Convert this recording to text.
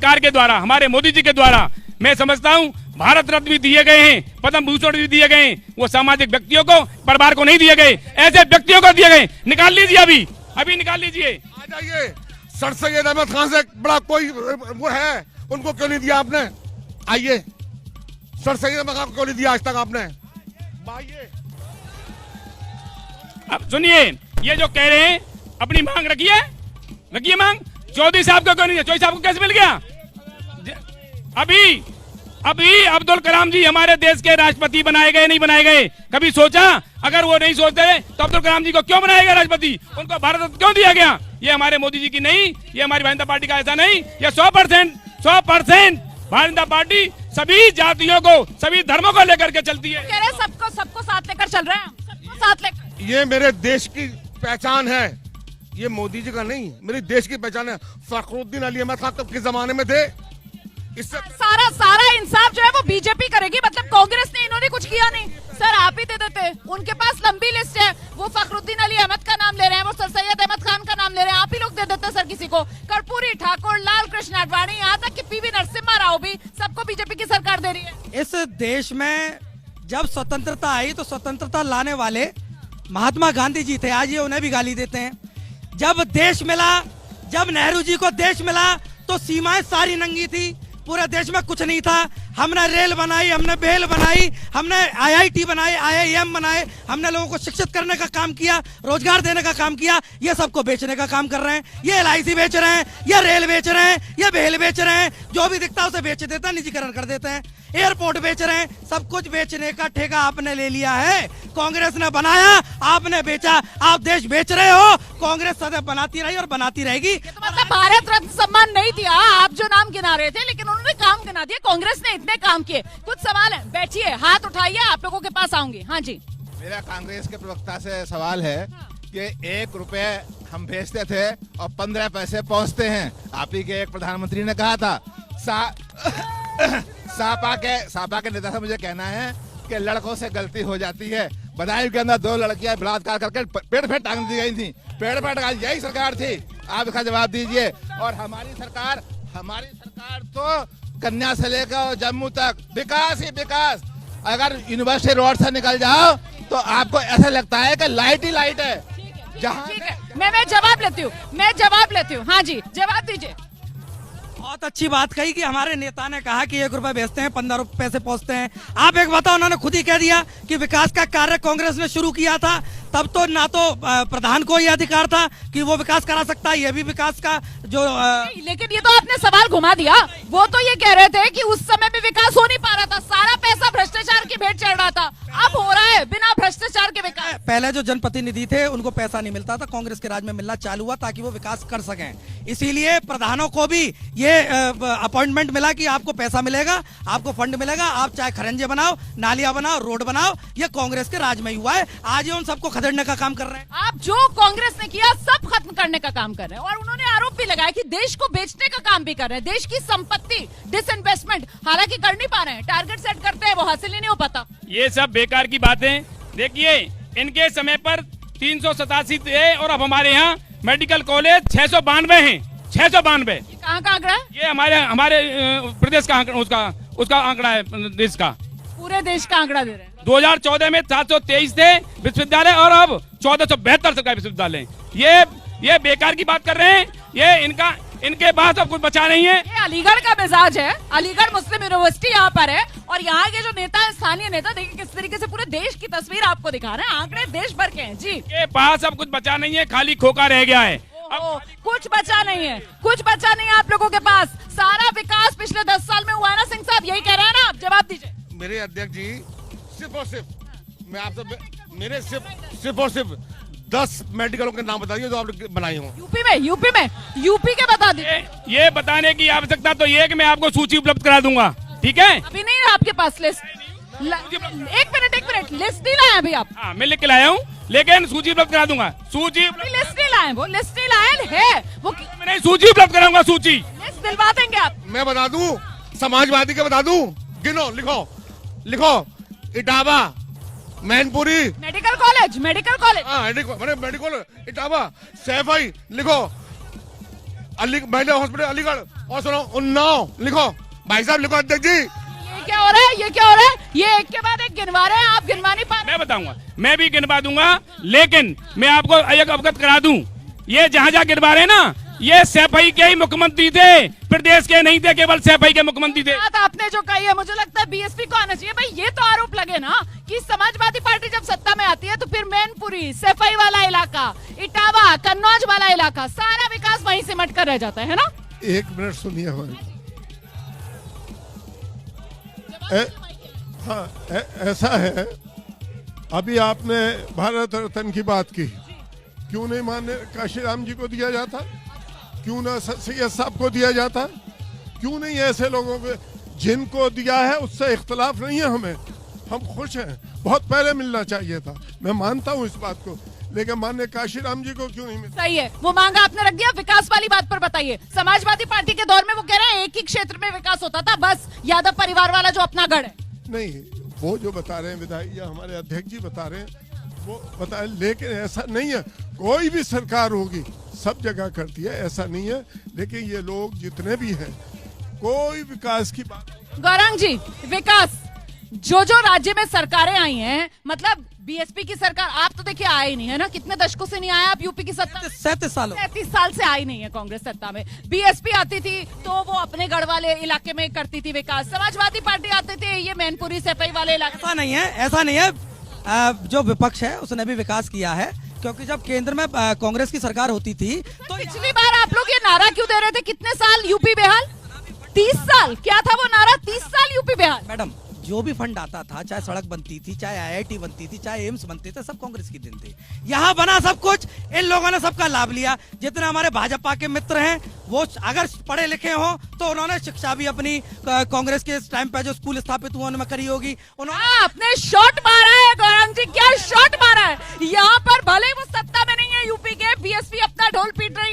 सरकार के द्वारा, हमारे मोदी जी के द्वारा मैं समझता हूँ भारत रत्न भी दिए गए हैं, पद्म भूषण भी दिए गए हैं, वो सामाजिक व्यक्तियों को, परिवार को नहीं दिए गए, ऐसे व्यक्तियों को दिए गए। निकाल लीजिए, अभी निकाल लीजिए। आ जाइए। सर सैयद अहमद खान से बड़ा कोई वो है, उनको क्यों नहीं दिया आपने? आइए। सर सैयद अहमद खान को क्यों नहीं दिया आज तक आपने? आइए। अब सुनिए, ये जो कह रहे हैं अपनी मांग रखिए मांग। चौधरी साहब को क्यों नहीं दिया? चौधरी साहब को कैसे मिल गया? अभी अब्दुल कलाम जी हमारे देश के राष्ट्रपति बनाए गए, नहीं बनाए गए? कभी सोचा? अगर वो नहीं सोचते तो अब्दुल कलाम जी को क्यों बनाया गया राष्ट्रपति? उनको भारत रत्न क्यों दिया गया? ये हमारे मोदी जी की नहीं, ये हमारी भारतीय जनता पार्टी का ऐसा नहीं। ये 100% भारतीय जनता पार्टी सभी जातियों को, सभी धर्मों को लेकर के चलती है। कह रहे सबको साथ लेकर चल रहे हैं, सबको साथ लेकर। ये मेरे देश की पहचान है, ये मोदी जी का नहीं, मेरी देश की पहचान है। फखरुद्दीन अली अहमद खान कब के जमाने में थे? इससे सारा इंसाफ जो है वो बीजेपी करेगी, मतलब कांग्रेस ने इन्होंने कुछ किया नहीं। सर आप ही दे देते, उनके पास लंबी लिस्ट है, वो फखरुद्दीन अली अहमद का नाम ले रहे हैं, वो सर सैयद अहमद खान का नाम ले रहे हैं, आप ही लोग दे देते सर किसी को। कर्पूरी ठाकुर, लाल कृष्ण आडवाणी, यहाँ तक कि पीवी नरसिम्हा राव भी, सबको बीजेपी की सरकार दे रही है। इस देश में जब स्वतंत्रता आई तो स्वतंत्रता लाने वाले महात्मा गांधी जी थे, आज ये उन्हें भी गाली देते हैं। जब देश मिला, जब नेहरू जी को देश मिला तो सीमाएं सारी नंगी थी, पूरे देश में कुछ नहीं था। हमने रेल बनाई, हमने बेल बनाई, हमने आईआईटी बनाए, आईआईएम बनाए, हमने लोगों को शिक्षित करने का काम किया, रोजगार देने का काम किया। ये सबको बेचने का काम कर रहे हैं। ये एलआईसी बेच रहे हैं, ये रेल बेच रहे हैं, ये बेल बेच रहे हैं, जो भी दिखता है उसे बेच देता है, निजीकरण कर देते हैं। एयरपोर्ट बेच रहे हैं, सब कुछ बेचने का ठेका आपने ले लिया है। कांग्रेस ने बनाया, आपने बेचा। आप देश बेच रहे हो, कांग्रेस सदैव बनाती रही और बनाती रहेगी। तो मतलब भारत रत्न सम्मान नहीं दिया, आप जो नाम गिना रहे थे, लेकिन उन्होंने काम गिना दिया। कांग्रेस ने इतने काम किए। कुछ सवाल है, बैठिए, हाथ उठाइए, आप लोगों के पास आऊंगी। हाँ जी, मेरा कांग्रेस के प्रवक्ता से सवाल है कि 1 रुपए हम भेजते थे और 15 पैसे पहुंचते हैं। आप ही के एक प्रधानमंत्री ने कहा था। सापा के नेता से मुझे कहना है कि लड़कों से गलती हो जाती है। बदायूं के अंदर 2 लड़कियां बलात्कार करके पेड़ पे टांग दी गई थी। पेड़ पे टांग, यही सरकार थी। आप इसका जवाब दीजिए। और हमारी सरकार तो कन्या से लेकर जम्मू तक विकास ही विकास। अगर यूनिवर्सिटी रोड से निकल जाओ तो आपको ऐसा लगता है कि लाइट ही लाइट है। जहाँ मैं जवाब लेती हूँ। हाँ जी, जवाब दीजिए। बहुत अच्छी बात कही कि हमारे नेता ने कहा कि 1 रुपए भेजते हैं, 15 पैसे पहुंचते हैं। आप एक बताओ, उन्होंने खुद ही कह दिया कि विकास का कार्य कांग्रेस ने शुरू किया था, तब तो ना तो प्रधान को ये अधिकार था कि वो विकास करा सकता है, ये भी विकास का जो लेकिन ये तो आपने सवाल घुमा दिया। वो तो ये कह रहे थे कि उस समय में विकास हो नहीं पा रहा था, सारा पैसा भ्रष्टाचार की भेंट चढ़ रहा था। अब हो रहा है बिना भ्रष्टाचार के विकास। पहले जो जनप्रतिनिधि थे उनको पैसा नहीं मिलता था, कांग्रेस के राज में मिलना चालू हुआ ताकि वो विकास कर सकें। इसीलिए प्रधानों को भी ये अपॉइंटमेंट मिला कि आपको पैसा मिलेगा, आपको फंड मिलेगा, आप चाहे खरंजे बनाओ, नालियां बनाओ, रोड बनाओ। ये कांग्रेस के राज में ही हुआ है। आज ये उन सबको खदेड़ने का काम कर रहे हैं। आप जो कांग्रेस ने किया सब खत्म करने का काम कर रहे हैं। और उन्होंने आरोप भी लगाया कि देश को बेचने का काम भी कर रहे हैं, देश की संपत्ति डिसइन्वेस्टमेंट हालांकि कर नहीं पा रहे हैं। टारगेट सेट करते हैं, वो हासिल ही नहीं हो पाता। ये सब बेकार की बातें। देखिए, इनके समय पर 387 थे और अब हमारे यहाँ मेडिकल कॉलेज 692 हैं। 692। कहाँ का आंकड़ा है? ये हमारे प्रदेश का आंकड़ा, उसका आंकड़ा है, देश का, पूरे देश का आंकड़ा दे रहे हैं। 2014 में 723 थे विश्वविद्यालय और अब 1472 सरकारी विश्वविद्यालय। ये बेकार की बात कर रहे हैं। ये इनके पास अब कुछ बचा नहीं है। ये अलीगढ़ का मिजाज है। अलीगढ़ मुस्लिम यूनिवर्सिटी यहाँ पर है और यहाँ के जो नेता है, स्थानीय नेता, देखिए किस तरीके से पूरे देश की तस्वीर आपको दिखा रहे हैं। आंकड़े देश भर के हैं जी। के पास अब कुछ बचा नहीं है, खाली खोखा रह गया है। कुछ बचा नहीं है, कुछ बचा नहीं है आप लोगों के पास। सारा विकास पिछले 10 साल में हुआ है ना सिंह साहब, यही कह रहे हैं ना आप? जवाब दीजिए। मेरे अध्यक्ष जी, सिर्फ और सिर्फ मैं आपसे मेरे सिर्फ और सिर्फ 10 मेडिकलों के नाम बताइए जो आपने बनाई हो। यूपी के बता दीजिए। ये बताने की आवश्यकता तो ये है कि मैं आपको सूची उपलब्ध करा दूंगा, ठीक है? अभी नहीं है आपके पास लिस्ट। एक मिनट, लिस्ट नहीं लाए अभी आप? हाँ, मैं लिख के लाया हूँ, लेकिन सूची उपलब्ध करा दूंगा। सूची लिस्ट नहीं लाए, वो लिस्ट नहीं लाए है वो। मैं सूची उपलब्ध कराऊंगा, सूची लिस्ट दिलवा देंगे आप। मैं बता दूं, समाजवादी के बता दूं, गिनो, लिखो। इटावा, मैनपुरी, मेडिकल कॉलेज, हाँ मेडिकल, इटावा, सैफई, लिखो, महिला हॉस्पिटल अलीगढ़, और सुनो उन्नाव लिखो, भाई साहब लिखो अध्यक्ष जी। ये क्या हो रहा है, ये क्या हो रहा है? ये एक के बाद एक गिनवा रहे हैं, आप गिनवा नहीं पा रहे। मैं बताऊंगा, मैं भी गिनवा दूंगा, लेकिन मैं आपको एक अवगत करा दूं, ये जहां जहां गिनवा रहे हैं ना, ये सैफई के ही मुख्यमंत्री थे, प्रदेश के नहीं थे, केवल सैफई के मुख्यमंत्री थे। बात आपने जो कही है, मुझे लगता है बीएसपी को आना चाहिए। भाई ये तो आरोप लगे ना कि समाजवादी पार्टी जब सत्ता में आती है तो फिर मैनपुरी, सैफई वाला इलाका, इटावा, कन्नौज वाला इलाका, सारा विकास वहीं सिमट कर रह जाता है ना। 1 मिनट सुनिए हमारी। हाँ, ऐसा है, अभी आपने भारत रत्न की बात की, क्यों नहीं मान्य काशीराम जी को दिया जाता, क्यों ना सैयद साहब को दिया जाता, क्यों नहीं ऐसे लोगों को जिनको दिया है उससे इख्तलाफ नहीं है हमें, हम खुश हैं, बहुत पहले मिलना चाहिए था, मैं मानता हूँ इस बात को, लेकिन मान्य काशीराम जी को क्यों नहीं मिला? सही है, वो मांगा आपने रख दिया। विकास वाली बात पर बताइए। समाजवादी पार्टी के दौर में वो कह रहे हैं एक ही क्षेत्र में विकास होता था, बस यादव परिवार वाला जो अपना गढ़ है। नहीं, वो जो बता रहे हैं विधायक या हमारे अध्यक्ष जी बता रहे हैं वो बताए, लेकिन ऐसा नहीं है, कोई भी सरकार होगी सब जगह करती है, ऐसा नहीं है, लेकिन ये लोग जितने भी हैं कोई विकास की बात। गौरांग जी, विकास जो राज्य में सरकारें आई हैं, मतलब बीएसपी की सरकार, आप तो देखिए आए ही नहीं है ना, कितने दशकों से नहीं आया आप यूपी की सत्ता में? 37 सालों 37 साल से आई नहीं है कांग्रेस सत्ता में। बीएसपी आती थी तो वो अपने गढ़ वाले इलाके में करती थी विकास, समाजवादी पार्टी आती थी ये मैनपुरी सैफई वाले इलाके। ऐसा नहीं है, ऐसा नहीं है। जो विपक्ष है उसने भी विकास किया है, क्योंकि जब केंद्र में कांग्रेस की सरकार होती थी तो पिछली बार आप लोग ये नारा क्यों दे रहे थे, कितने साल यूपी बेहाल? 30 साल, क्या था वो नारा? 30 साल यूपी बेहाल। मैडम, जो भी फंड आता था, चाहे सड़क बनती थी, चाहे आईआईटी बनती थी, चाहे एम्स बनते थे, सब कांग्रेस की दिन थे। यहाँ बना सब कुछ, इन लोगों ने सबका लाभ लिया। जितने हमारे भाजपा के मित्र हैं वो अगर पढ़े लिखे हो तो उन्होंने शिक्षा भी अपनी कांग्रेस के टाइम पे जो स्कूल स्थापित हुआ उनमें करी होगी। उन्होंने आपने शॉट मारा है गौरंग जी, क्या शॉट मारा है। यहाँ पर भले वो सत्ता में नहीं है यूपी के, बीएसपी अपना ढोल पीट रही